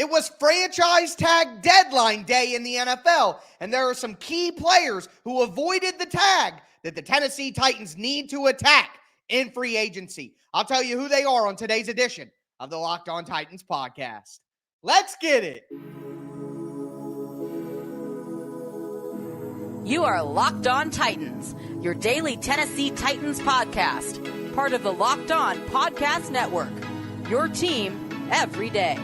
It was franchise tag deadline day in the NFL, and there are some key players who avoided the tag that the Tennessee Titans need to attack in free agency. I'll tell you who they are on today's edition of the Locked On Titans podcast. Let's get it. You are Locked On Titans, your daily Tennessee Titans podcast, part of the Locked On Podcast Network, your team every day.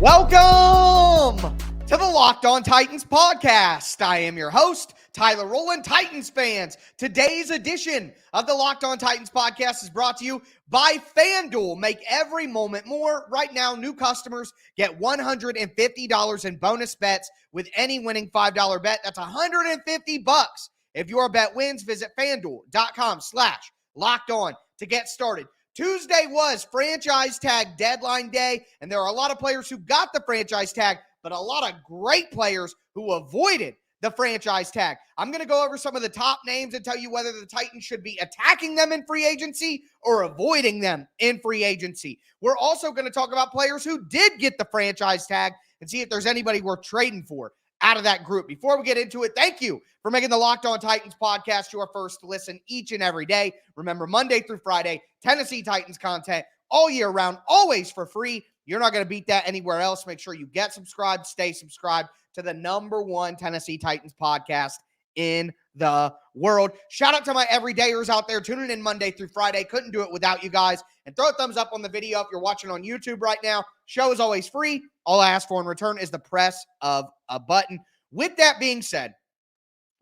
Welcome to the Locked On Titans podcast. I am your host, Tyler Rowland. Titans fans, today's edition of the Locked On Titans podcast is brought to you by FanDuel. Make every moment more. Right now, new customers get $150 in bonus bets with any winning $5 bet. That's $150. If your bet wins, visit FanDuel.com/LockedOn to get started. Tuesday was franchise tag deadline day, and there are a lot of players who got the franchise tag, but a lot of great players who avoided the franchise tag. I'm going to go over some of the top names and tell you whether the Titans should be attacking them in free agency or avoiding them in free agency. We're also going to talk about players who did get the franchise tag and see if there's anybody worth trading for out of that group. Before we get into it, thank you for making the Locked On Titans podcast your first listen each and every day. Remember, Monday through Friday, Tennessee Titans content all year round, always for free. You're not going to beat that anywhere else. Make sure you get subscribed, stay subscribed to the #1 Tennessee Titans podcast in the world. Shout out to my everydayers out there tuning in Monday through Friday. Couldn't do it without you guys. And throw a thumbs up on the video if you're watching on YouTube right now. Show is always free. All I ask for in return is the press of a button. With that being said,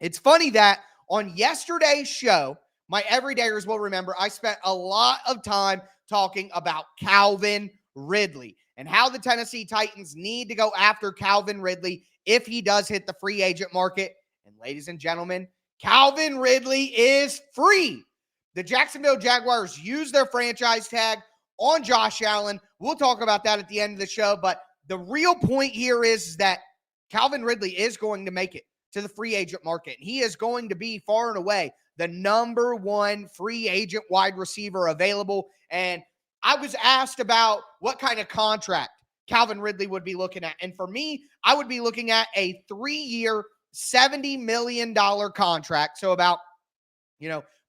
it's funny that on yesterday's show, my everydayers will remember I spent a lot of time talking about Calvin Ridley and how the Tennessee Titans need to go after Calvin Ridley if he does hit the free agent market. And ladies and gentlemen, Calvin Ridley is free. The Jacksonville Jaguars used their franchise tag on Josh Allen. We'll talk about that at the end of the show, but the real point here is that Calvin Ridley is going to make it to the free agent market. He is going to be far and away the #1 free agent wide receiver available. And I was asked about what kind of contract Calvin Ridley would be looking at. And for me, I would be looking at a 3-year, $70 million contract. So about,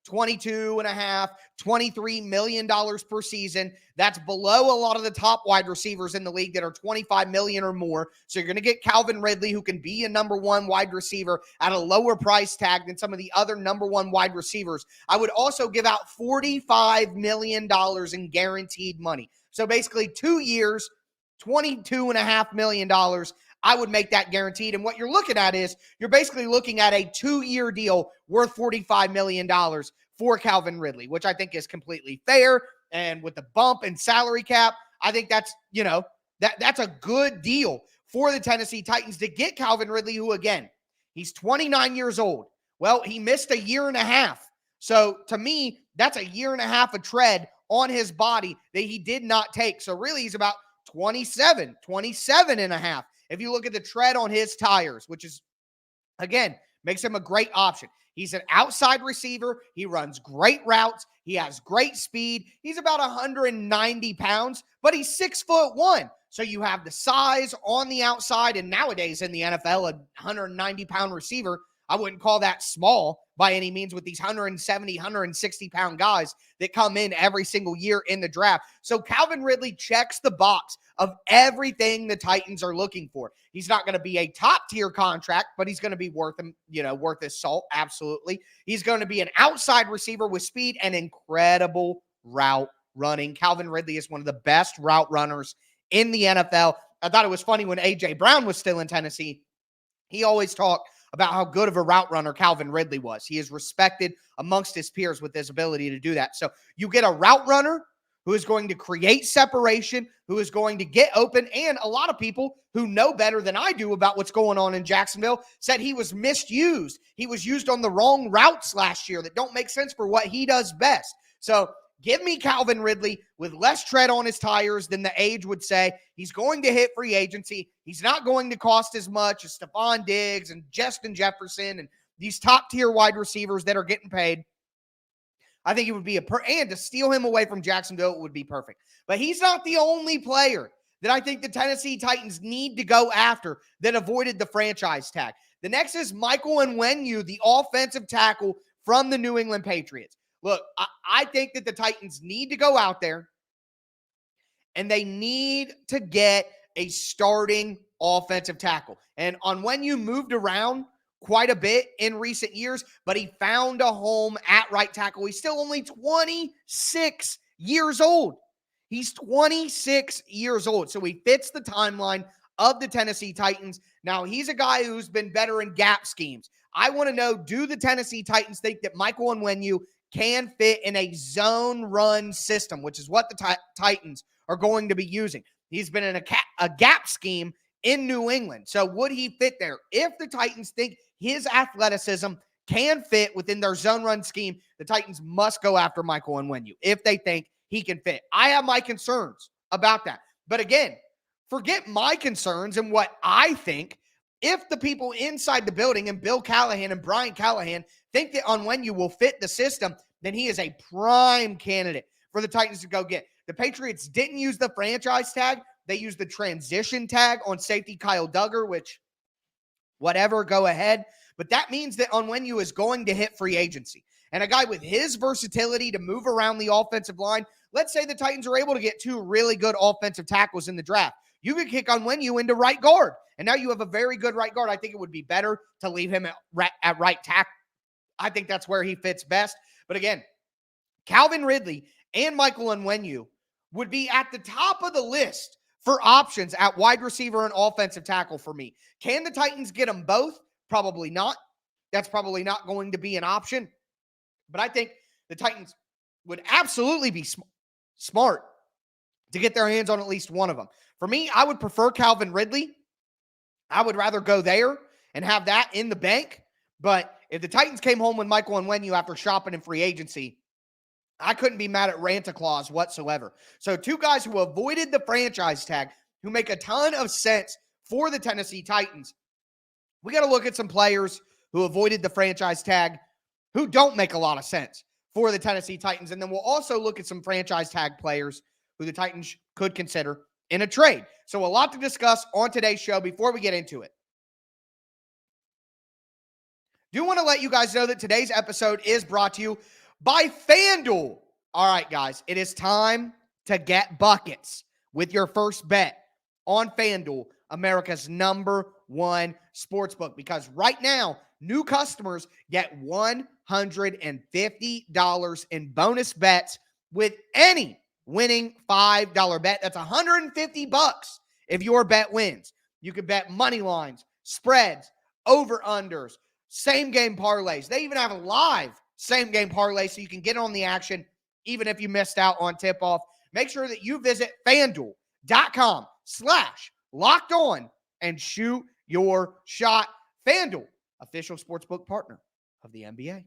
$22.5, $23 million per season. That's below a lot of the top wide receivers in the league that are $25 million or more. So you're going to get Calvin Ridley, who can be a #1 wide receiver at a lower price tag than some of the other #1 wide receivers. I would also give out $45 million in guaranteed money. So basically 2 years, $22.5 million. I would make that guaranteed. And what you're looking at is you're basically looking at a 2-year deal worth $45 million for Calvin Ridley, which I think is completely fair. And with the bump in salary cap, I think that's, that's a good deal for the Tennessee Titans to get Calvin Ridley, who, again, he's 29 years old. Well, he missed a year and a half. So to me, that's a year and a half of tread on his body that he did not take. So really, he's about 27 and a half. If you look at the tread on his tires, which is, again, makes him a great option. He's an outside receiver. He runs great routes. He has great speed. He's about 190 pounds, but he's 6'1". So you have the size on the outside. And nowadays in the NFL, a 190-pound receiver, I wouldn't call that small by any means with these 170, 160-pound guys that come in every single year in the draft. So Calvin Ridley checks the box of everything the Titans are looking for. He's not going to be a top-tier contract, but he's going to be worth his salt, absolutely. He's going to be an outside receiver with speed and incredible route running. Calvin Ridley is one of the best route runners in the NFL. I thought it was funny when A.J. Brown was still in Tennessee. He always talked about how good of a route runner Calvin Ridley was. He is respected amongst his peers with his ability to do that. So you get a route runner who is going to create separation, who is going to get open, and a lot of people who know better than I do about what's going on in Jacksonville said he was misused. He was used on the wrong routes last year that don't make sense for what he does best. So Give me Calvin Ridley with less tread on his tires than the age would say. He's going to hit free agency. He's not going to cost as much as Stephon Diggs and Justin Jefferson and these top-tier wide receivers that are getting paid. I think it would be and to steal him away from Jacksonville, it would be perfect. But he's not the only player that I think the Tennessee Titans need to go after that avoided the franchise tag. The next is Michael Onwenu, the offensive tackle from the New England Patriots. Look, I think that the Titans need to go out there and they need to get a starting offensive tackle. And Onwenu moved around quite a bit in recent years, but he found a home at right tackle. He's still only 26 years old. He's 26 years old, so he fits the timeline of the Tennessee Titans. Now, he's a guy who's been better in gap schemes. I want to know, do the Tennessee Titans think that Michael Onwenu can fit in a zone run system, which is what the Titans are going to be using? He's been in a gap scheme in New England. So would he fit there? If the Titans think his athleticism can fit within their zone run scheme, the Titans must go after Michael Onwenu if they think he can fit. I have my concerns about that. But again, forget my concerns and what I think. If the people inside the building and Bill Callahan and Brian Callahan think that Onwenu will fit the system, then he is a prime candidate for the Titans to go get. The Patriots didn't use the franchise tag. They used the transition tag on safety Kyle Duggar, which, whatever, go ahead. But that means that Onwenu is going to hit free agency. And a guy with his versatility to move around the offensive line, let's say the Titans are able to get two really good offensive tackles in the draft. You could kick Onwenu into right guard, and now you have a very good right guard. I think it would be better to leave him at right tackle. I think that's where he fits best. But again, Calvin Ridley and Michael Onwenu would be at the top of the list for options at wide receiver and offensive tackle for me. Can the Titans get them both? Probably not. That's probably not going to be an option. But I think the Titans would absolutely be smart to get their hands on at least one of them. For me, I would prefer Calvin Ridley. I would rather go there and have that in the bank. But if the Titans came home with Michael Onwenu after shopping in free agency, I couldn't be mad at Ranta Claus whatsoever. So two guys who avoided the franchise tag, who make a ton of sense for the Tennessee Titans. We got to look at some players who avoided the franchise tag who don't make a lot of sense for the Tennessee Titans. And then we'll also look at some franchise tag players who the Titans could consider in a trade. So a lot to discuss on today's show before we get into it. Do want to let you guys know that today's episode is brought to you by FanDuel. All right, guys, it is time to get buckets with your first bet on FanDuel, America's #1 sportsbook, because right now, new customers get $150 in bonus bets with any winning $5 bet. That's $150 if your bet wins. You can bet money lines, spreads, over-unders, same-game parlays. They even have a live same-game parlay so you can get on the action even if you missed out on tip-off. Make sure that you visit FanDuel.com/lockedon and shoot your shot. FanDuel, official sportsbook partner of the NBA.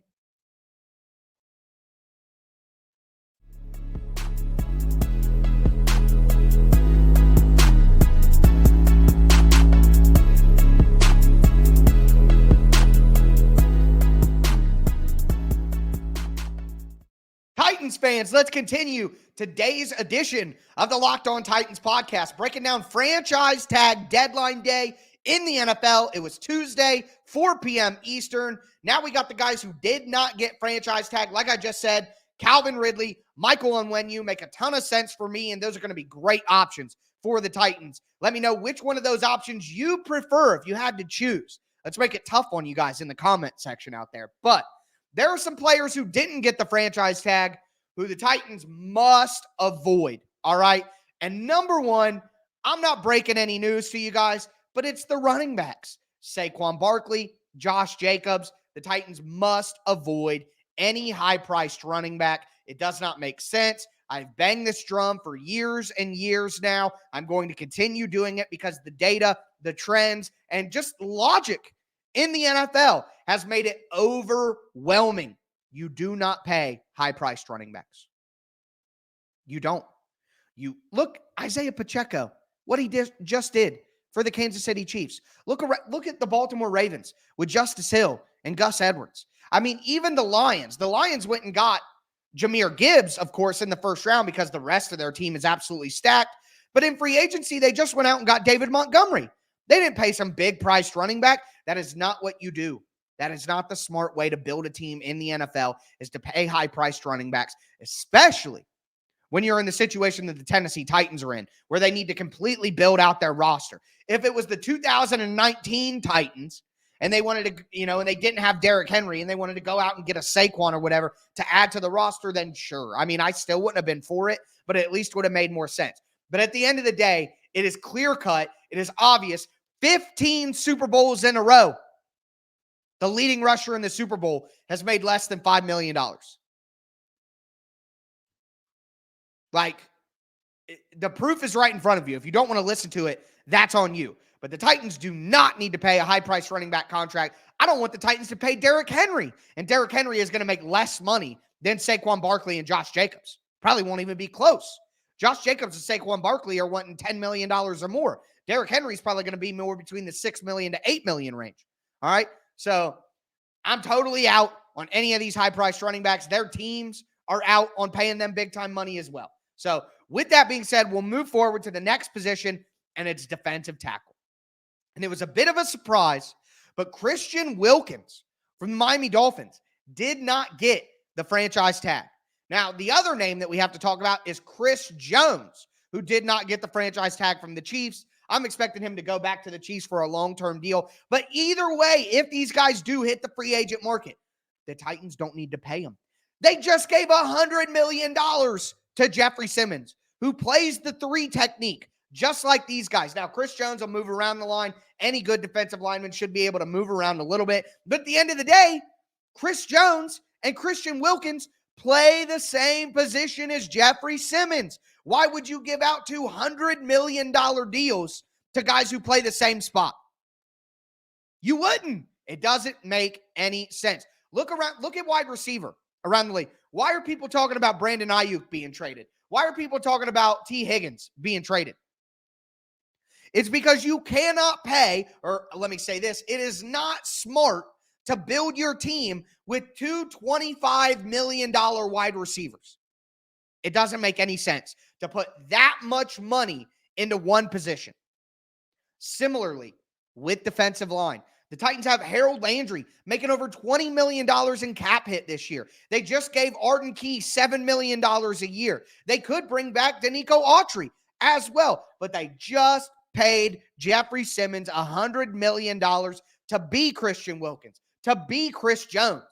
Titans fans, let's continue today's edition of the Locked On Titans podcast, breaking down franchise tag deadline day in the NFL. It was Tuesday, 4 p.m. Eastern. Now we got the guys who did not get franchise tag. Like I just said, Calvin Ridley, Michael Onwenu make a ton of sense for me, and those are going to be great options for the Titans. Let me know which one of those options you prefer if you had to choose. Let's make it tough on you guys in the comment section out there. But there are some players who didn't get the franchise tag who the Titans must avoid, all right? And number one, I'm not breaking any news to you guys, but it's the running backs. Saquon Barkley, Josh Jacobs. The Titans must avoid any high-priced running back. It does not make sense. I've banged this drum for years and years now. I'm going to continue doing it because the data, the trends, and just logic in the NFL has made it overwhelming. You do not pay high-priced running backs. You don't. You look, Isaiah Pacheco, what he just did for the Kansas City Chiefs. Look at the Baltimore Ravens with Justice Hill and Gus Edwards. I mean, even the Lions went and got Jahmyr Gibbs, of course, in the first round because the rest of their team is absolutely stacked. But in free agency, they just went out and got David Montgomery. They didn't pay some big-priced running back. That is not what you do. That is not the smart way to build a team in the NFL, is to pay high-priced running backs, especially when you're in the situation that the Tennessee Titans are in, where they need to completely build out their roster. If it was the 2019 Titans and they wanted to, and they didn't have Derrick Henry and they wanted to go out and get a Saquon or whatever to add to the roster, then sure. I mean, I still wouldn't have been for it, but it at least would have made more sense. But at the end of the day, it is clear-cut. It is obvious. 15 Super Bowls in a row. The leading rusher in the Super Bowl has made less than $5 million. Like, the proof is right in front of you. If you don't want to listen to it, that's on you. But the Titans do not need to pay a high-priced running back contract. I don't want the Titans to pay Derrick Henry. And Derrick Henry is going to make less money than Saquon Barkley and Josh Jacobs. Probably won't even be close. Josh Jacobs and Saquon Barkley are wanting $10 million or more. Derrick Henry's probably going to be more between the $6 million to $8 million range. All right? So I'm totally out on any of these high-priced running backs. Their teams are out on paying them big-time money as well. So with that being said, we'll move forward to the next position, and it's defensive tackle. And it was a bit of a surprise, but Christian Wilkins from the Miami Dolphins did not get the franchise tag. Now, the other name that we have to talk about is Chris Jones, who did not get the franchise tag from the Chiefs. I'm expecting him to go back to the Chiefs for a long-term deal. But either way, if these guys do hit the free agent market, the Titans don't need to pay them. They just gave $100 million to Jeffrey Simmons, who plays the 3 technique, just like these guys. Now, Chris Jones will move around the line. Any good defensive lineman should be able to move around a little bit. But at the end of the day, Chris Jones and Christian Wilkins play the same position as Jeffrey Simmons. Why would you give out $200 million deals to guys who play the same spot? You wouldn't. It doesn't make any sense. Look at wide receiver around the league. Why are people talking about Brandon Ayuk being traded? Why are people talking about T. Higgins being traded? It's because you cannot pay, or let me say this, it is not smart to build your team with 2 $25 million wide receivers. It doesn't make any sense to put that much money into one position. Similarly, with defensive line, the Titans have Harold Landry making over $20 million in cap hit this year. They just gave Arden Key $7 million a year. They could bring back Danico Autry as well, but they just paid Jeffrey Simmons $100 million to be Christian Wilkins, to be Chris Jones.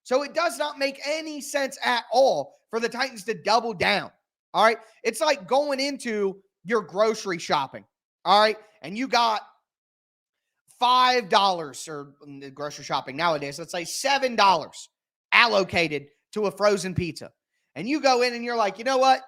So it does not make any sense at all for the Titans to double down. All right. It's like going into your grocery shopping. All right. And you got $5 or grocery shopping nowadays, let's say $7 allocated to a frozen pizza. And you go in and you're like, you know what?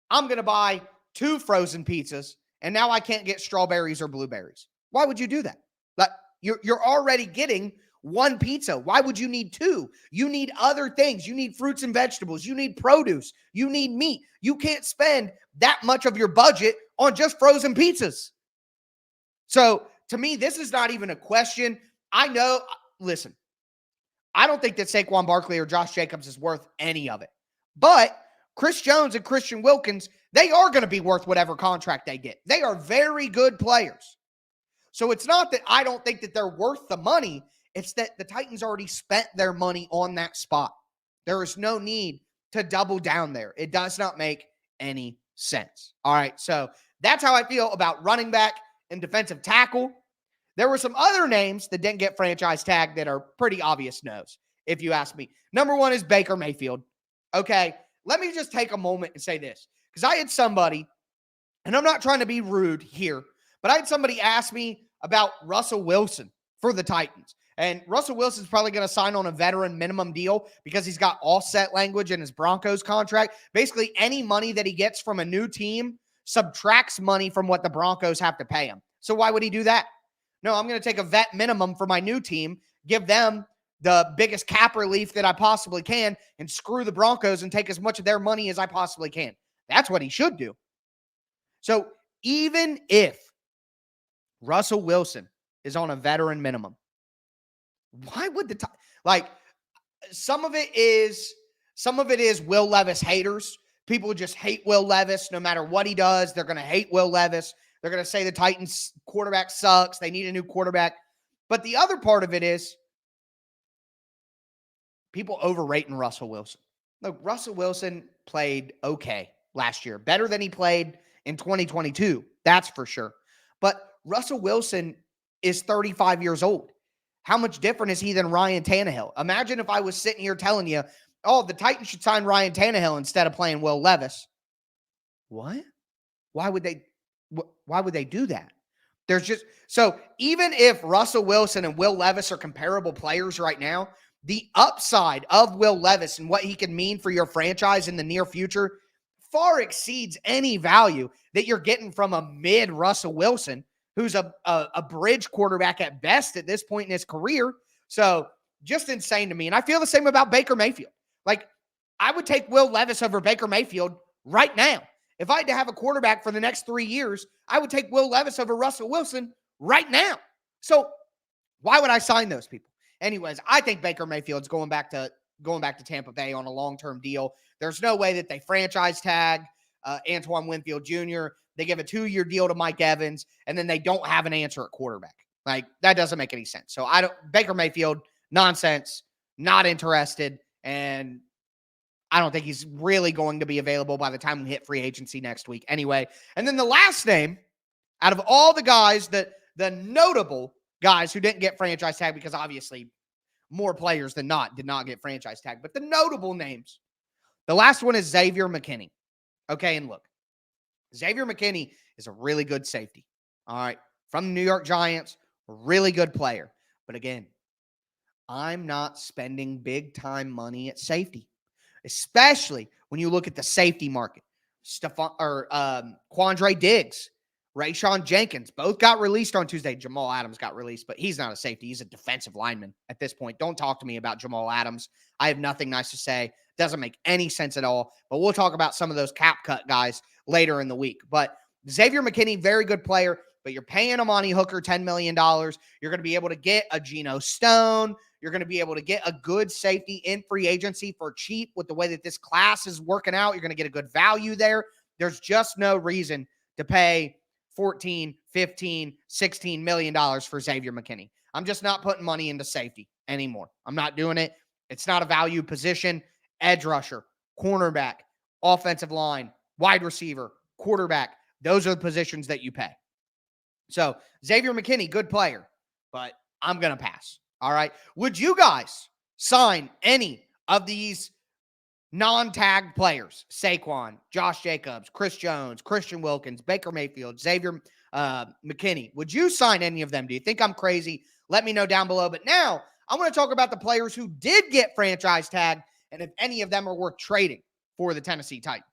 I'm going to buy 2 frozen pizzas and now I can't get strawberries or blueberries. Why would you do that? Like, you're already getting 1 pizza. Why would you need 2? You need other things. You need fruits and vegetables. You need produce. You need meat. You can't spend that much of your budget on just frozen pizzas. So to me, this is not even a question. I know, listen, I don't think that Saquon Barkley or Josh Jacobs is worth any of it. But Chris Jones and Christian Wilkins, they are going to be worth whatever contract they get. They are very good players. So it's not that I don't think that they're worth the money. It's that the Titans already spent their money on that spot. There is no need to double down there. It does not make any sense. All right, so that's how I feel about running back and defensive tackle. There were some other names that didn't get franchise tag that are pretty obvious no's, if you ask me. Number 1 is Baker Mayfield. Okay, let me just take a moment and say this, because I had somebody, and I'm not trying to be rude here, but I had somebody ask me about Russell Wilson for the Titans. And Russell Wilson's probably going to sign on a veteran minimum deal because he's got offset language in his Broncos contract. Basically, any money that he gets from a new team subtracts money from what the Broncos have to pay him. So why would he do that? No, I'm going to take a vet minimum for my new team, give them the biggest cap relief that I possibly can, and screw the Broncos and take as much of their money as I possibly can. That's what he should do. So even if Russell Wilson is on a veteran minimum, why would the like some of it is Will Levis haters. People just hate Will Levis no matter what he does. They're going to hate Will Levis. They're going to say the Titans quarterback sucks. They need a new quarterback. But the other part of it is people overrating Russell Wilson. Look, Russell Wilson played okay last year, better than he played in 2022. That's for sure. But Russell Wilson is 35 years old. How much different is he than Ryan Tannehill? Imagine if I was sitting here telling you, oh, the Titans should sign Ryan Tannehill instead of playing Will Levis. What? Why would they do that? There's just, so even if Russell Wilson and Will Levis are comparable players right now, the upside of Will Levis and what he can mean for your franchise in the near future far exceeds any value that you're getting from a mid Russell Wilson, who's a bridge quarterback at best at this point in his career. So just insane to me. And I feel the same about Baker Mayfield. Like, I would take Will Levis over Baker Mayfield right now. If I had to have a quarterback for the next 3 years, I would take Will Levis over Russell Wilson right now. So why would I sign those people? Anyways, I think Baker Mayfield's going back to Tampa Bay on a long-term deal. There's no way that they franchise tag Antoine Winfield Jr. They give a 2-year deal to Mike Evans, and then they don't have an answer at quarterback. Like, that doesn't make any sense. So Baker Mayfield, nonsense, not interested, and I don't think he's really going to be available by the time we hit free agency next week anyway. And then the last name, out of all the guys, the notable guys who didn't get franchise tag, because obviously more players than not did not get franchise tag, but the notable names, the last one is Xavier McKinney. Okay, and look, Xavier McKinney is a really good safety. All right, from the New York Giants, a really good player. But again, I'm not spending big time money at safety, especially when you look at the safety market. Quandre Diggs, Rayshawn Jenkins, both got released on Tuesday. Jamal Adams got released, but he's not a safety. He's a defensive lineman at this point. Don't talk to me about Jamal Adams. I have nothing nice to say. Doesn't make any sense at all. But we'll talk about some of those cap cut guys later in the week. But Xavier McKinney, very good player, but you're paying Amani Hooker $10 million. You're going to be able to get a Geno Stone. You're going to be able to get a good safety in free agency for cheap with the way that this class is working out. You're going to get a good value there. There's just no reason to pay $14, $15, $16 million for Xavier McKinney. I'm just not putting money into safety anymore. I'm not doing it. It's not a value position. Edge rusher, cornerback, offensive line, wide receiver, quarterback. Those are the positions that you pay. So Xavier McKinney, good player, but I'm going to pass. All right. Would you guys sign any of these non-tagged players? Saquon, Josh Jacobs, Chris Jones, Christian Wilkins, Baker Mayfield, Xavier McKinney. Would you sign any of them? Do you think I'm crazy? Let me know down below. But now I want to talk about the players who did get franchise tagged and if any of them are worth trading for the Tennessee Titans.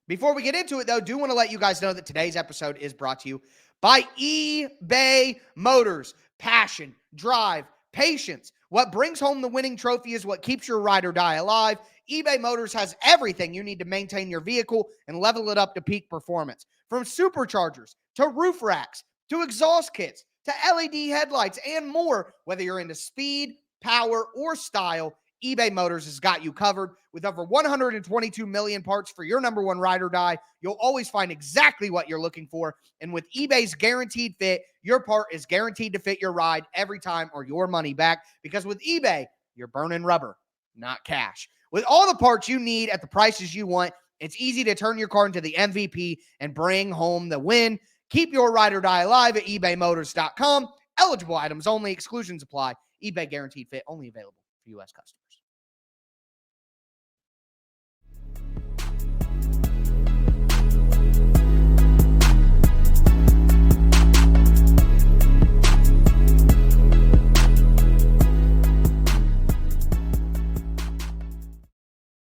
Before we get into it, though, do want to let you guys know that today's episode is brought to you by eBay Motors. Passion, drive, patience. What brings home the winning trophy is what keeps your ride or die alive. eBay Motors has everything you need to maintain your vehicle and level it up to peak performance. From superchargers to roof racks to exhaust kits to LED headlights and more. Whether you're into speed, power, or style, eBay Motors has got you covered. With over 122 million parts for your number one ride or die, you'll always find exactly what you're looking for. And with eBay's Guaranteed Fit, your part is guaranteed to fit your ride every time or your money back. Because with eBay, you're burning rubber, not cash. With all the parts you need at the prices you want, it's easy to turn your car into the MVP and bring home the win. Keep your ride or die alive at ebaymotors.com. Eligible items only. Exclusions apply. eBay Guaranteed Fit only available for U.S. customers.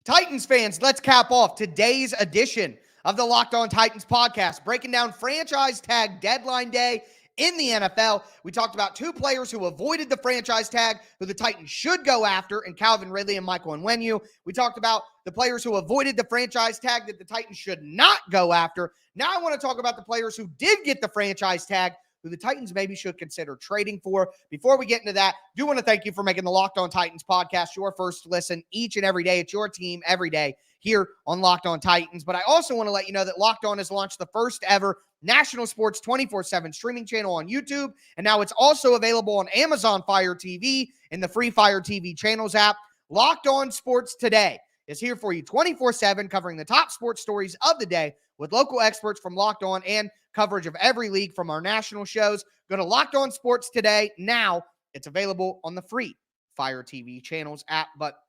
Titans fans, let's cap off today's edition of the Locked On Titans podcast, breaking down franchise tag deadline day in the NFL. We talked about two players who avoided the franchise tag, who the Titans should go after, in Calvin Ridley and Michael Onwenu. We talked about the players who avoided the franchise tag that the Titans should not go after. Now I want to talk about the players who did get the franchise tag, who the Titans maybe should consider trading for. Before we get into that, I do want to thank you for making the Locked On Titans podcast your first listen each and every day. It's your team every day here on Locked On Titans. But I also want to let you know that Locked On has launched the first ever national sports 24/7 streaming channel on YouTube. And now it's also available on Amazon Fire TV and the free Fire TV channels app. Locked On Sports Today is here for you 24/7, covering the top sports stories of the day with local experts from Locked On and coverage of every league from our national shows. Go to Locked On Sports Today now. It's available on the free Fire TV channels app. But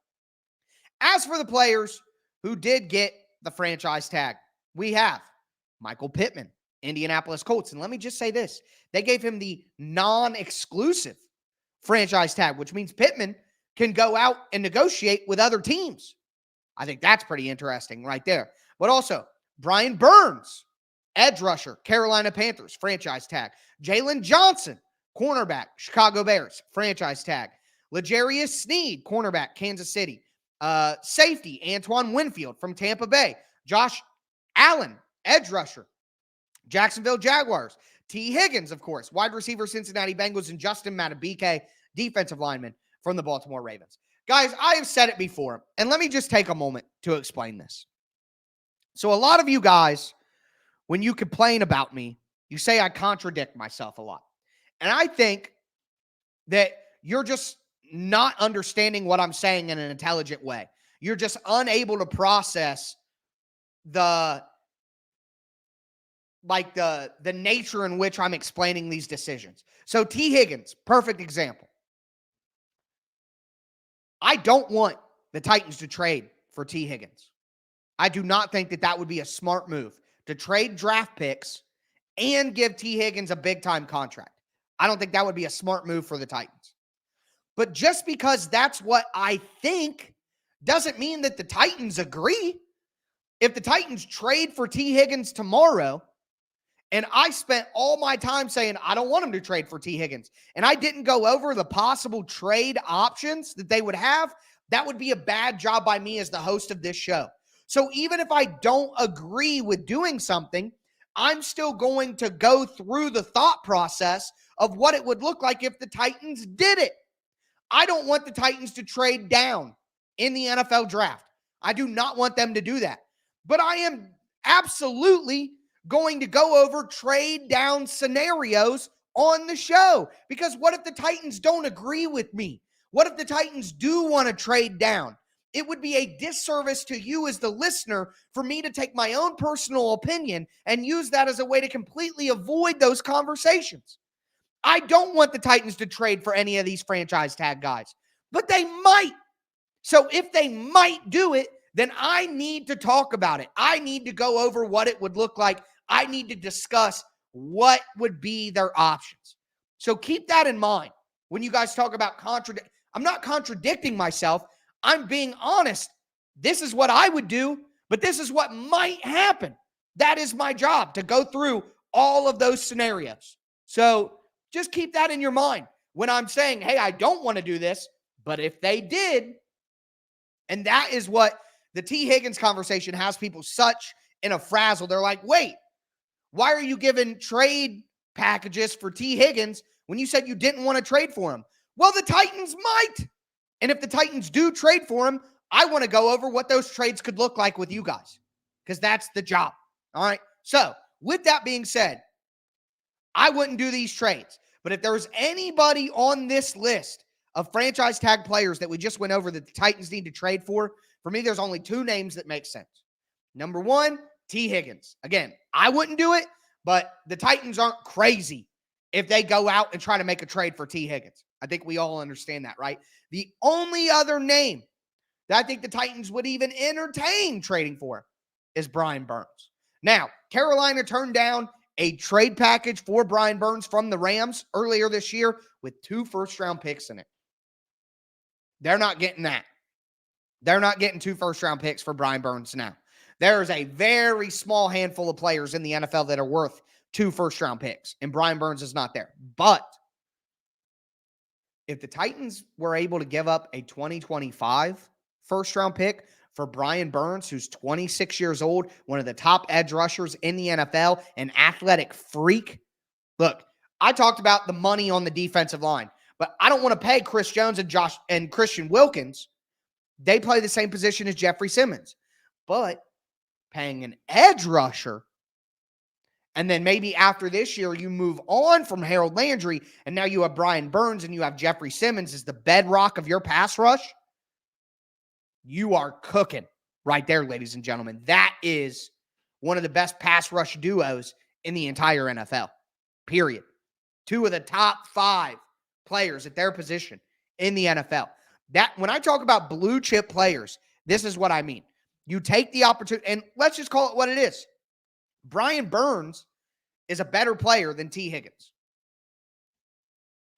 as for the players who did get the franchise tag, we have Michael Pittman, Indianapolis Colts. And let me just say this. They gave him the non-exclusive franchise tag, which means Pittman can go out and negotiate with other teams. I think that's pretty interesting right there. But also, Brian Burns, edge rusher, Carolina Panthers, franchise tag. Jalen Johnson, cornerback, Chicago Bears, franchise tag. L'Jarius Sneed, cornerback, Kansas City. Safety, Antoine Winfield from Tampa Bay. Josh Allen, edge rusher, Jacksonville Jaguars. T. Higgins, of course, wide receiver, Cincinnati Bengals, and Justin Madubuike, defensive lineman from the Baltimore Ravens. Guys, I have said it before, and let me just take a moment to explain this. So a lot of you guys, when you complain about me, you say I contradict myself a lot. And I think that you're just not understanding what I'm saying in an intelligent way. You're just unable to process the nature in which I'm explaining these decisions. So T. Higgins, perfect example. I don't want the Titans to trade for T. Higgins. I do not think that that would be a smart move, to trade draft picks and give T. Higgins a big-time contract. I don't think that would be a smart move for the Titans. But just because that's what I think doesn't mean that the Titans agree. If the Titans trade for T. Higgins tomorrow, and I spent all my time saying I don't want him to trade for T. Higgins, and I didn't go over the possible trade options that they would have, that would be a bad job by me as the host of this show. So even if I don't agree with doing something, I'm still going to go through the thought process of what it would look like if the Titans did it. I don't want the Titans to trade down in the NFL draft. I do not want them to do that. But I am absolutely going to go over trade down scenarios on the show. Because what if the Titans don't agree with me? What if the Titans do want to trade down? It would be a disservice to you as the listener for me to take my own personal opinion and use that as a way to completely avoid those conversations. I don't want the Titans to trade for any of these franchise tag guys, but they might. So if they might do it, then I need to talk about it. I need to go over what it would look like. I need to discuss what would be their options. So keep that in mind when you guys talk about I'm not contradicting myself. I'm being honest. This is what I would do, but this is what might happen. That is my job, to go through all of those scenarios. So just keep that in your mind when I'm saying, hey, I don't want to do this, but if they did, and that is what the T. Higgins conversation has people such in a frazzle. They're like, wait, why are you giving trade packages for T. Higgins when you said you didn't want to trade for him? Well, the Titans might. And if the Titans do trade for him, I want to go over what those trades could look like with you guys, because that's the job. All right. So with that being said, I wouldn't do these trades. But if there's anybody on this list of franchise tag players that we just went over that the Titans need to trade for me, there's only two names that make sense. Number one, T. Higgins. Again, I wouldn't do it, but the Titans aren't crazy if they go out and try to make a trade for T. Higgins. I think we all understand that, right? The only other name that I think the Titans would even entertain trading for is Brian Burns. Now, Carolina turned down a trade package for Brian Burns from the Rams earlier this year with 2 first-round picks in it. They're not getting that. They're not getting 2 first-round picks for Brian Burns now. There is a very small handful of players in the NFL that are worth 2 first-round picks, and Brian Burns is not there. But if the Titans were able to give up a 2025 first-round pick for Brian Burns, who's 26 years old, one of the top edge rushers in the NFL, an athletic freak. Look, I talked about the money on the defensive line, but I don't want to pay Chris Jones and Christian Wilkins. They play the same position as Jeffrey Simmons. But paying an edge rusher, and then maybe after this year, you move on from Harold Landry, and now you have Brian Burns and you have Jeffrey Simmons as the bedrock of your pass rush. You are cooking right there, ladies and gentlemen. That is one of the best pass rush duos in the entire NFL, period. 2 of the top 5 players at their position in the NFL. That when I talk about blue chip players, this is what I mean. You take the opportunity, and let's just call it what it is. Brian Burns is a better player than T. Higgins.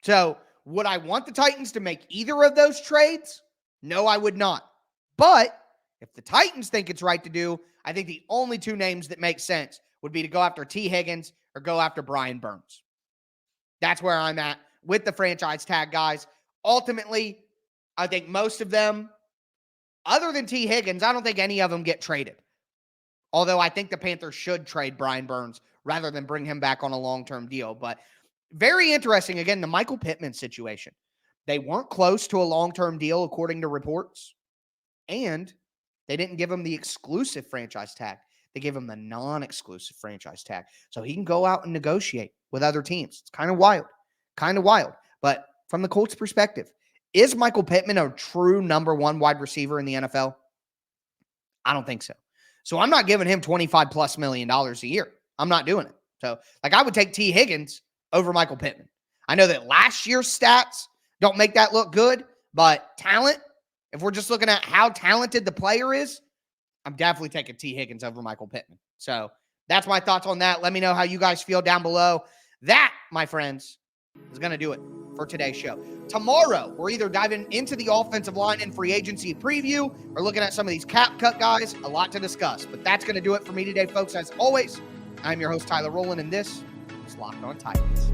So would I want the Titans to make either of those trades? No, I would not. But if the Titans think it's right to do, I think the only 2 names that make sense would be to go after T. Higgins or go after Brian Burns. That's where I'm at with the franchise tag guys. Ultimately, I think most of them, other than T. Higgins, I don't think any of them get traded. Although I think the Panthers should trade Brian Burns rather than bring him back on a long-term deal. But very interesting, again, the Michael Pittman situation. They weren't close to a long-term deal, according to reports. And they didn't give him the exclusive franchise tag. They gave him the non-exclusive franchise tag. So he can go out and negotiate with other teams. It's kind of wild. Kind of wild. But from the Colts' perspective, is Michael Pittman a true number 1 wide receiver in the NFL? I don't think so. So I'm not giving him $25+ million a year. I'm not doing it. So, I would take T. Higgins over Michael Pittman. I know that last year's stats don't make that look good, but talent, if we're just looking at how talented the player is, I'm definitely taking T. Higgins over Michael Pittman. So that's my thoughts on that. Let me know how you guys feel down below. That, my friends, is going to do it for today's show. Tomorrow, we're either diving into the offensive line and free agency preview or looking at some of these cap cut guys. A lot to discuss, but that's going to do it for me today, folks. As always, I'm your host, Tyler Rowland, and this is Locked On Titans.